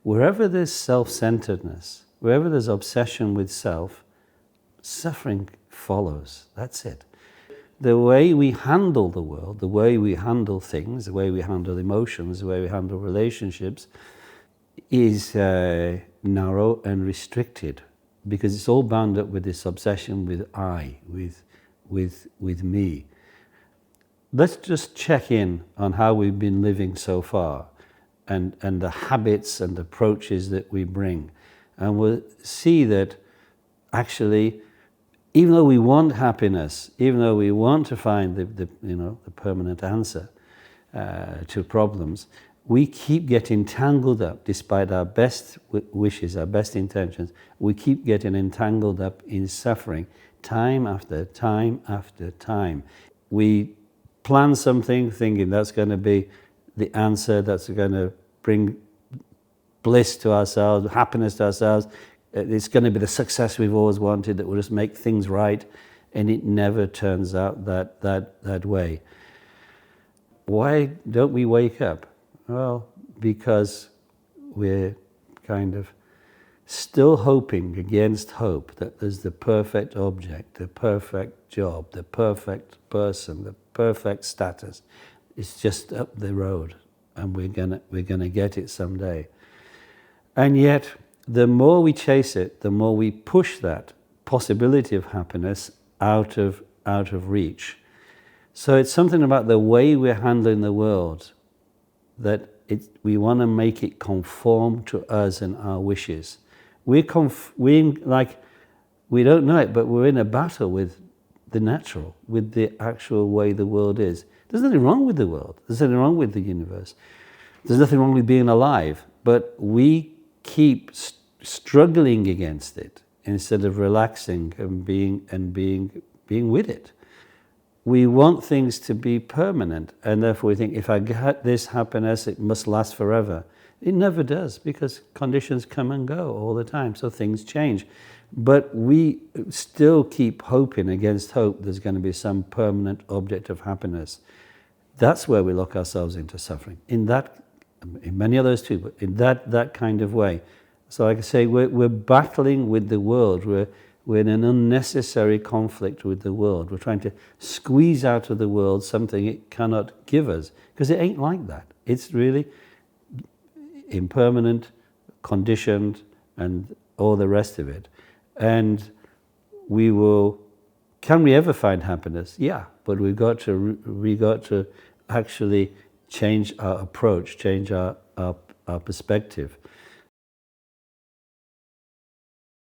Wherever there's self-centeredness, wherever there's obsession with self, suffering follows. That's it. The way we handle the world, the way we handle things, the way we handle emotions, the way we handle relationships is narrow and restricted, because it's all bound up with this obsession with I, with me. Let's just check in on how we've been living so far and the habits and approaches that we bring. And we'll see that actually, even though we want happiness, even though we want to find the permanent answer to problems, we keep getting tangled up, despite our best wishes, our best intentions. We keep getting entangled up in suffering, time after time after time. We plan something thinking that's going to be the answer, that's going to bring bliss to ourselves, happiness to ourselves. It's going to be the success we've always wanted, that will just make things right, and it never turns out that way. Why don't we wake up? Well, because we're kind of still hoping against hope that there's the perfect object, the perfect job, the perfect person, the perfect status. It's just up the road, and we're gonna get it someday. And yet, the more we chase it, the more we push that possibility of happiness out of reach. So it's something about the way we're handling the world that we want to make it conform to us and our wishes. We don't know it, but we're in a battle with the natural, with the actual way the world is. There's nothing wrong with the world. There's nothing wrong with the universe. There's nothing wrong with being alive. But we keep struggling against it instead of relaxing and being with it. We want things to be permanent, and therefore we think, if I get this happiness, it must last forever. It never does, because conditions come and go all the time, so things change. But we still keep hoping against hope there's going to be some permanent object of happiness. That's where we lock ourselves into suffering. In many others too, but in that kind of way. So like I say, we're battling with the world. We're in an unnecessary conflict with the world. We're trying to squeeze out of the world something it cannot give us, because it ain't like that. It's really impermanent, conditioned, and all the rest of it. And can we ever find happiness? Yeah, but we got to actually change our approach, change our perspective.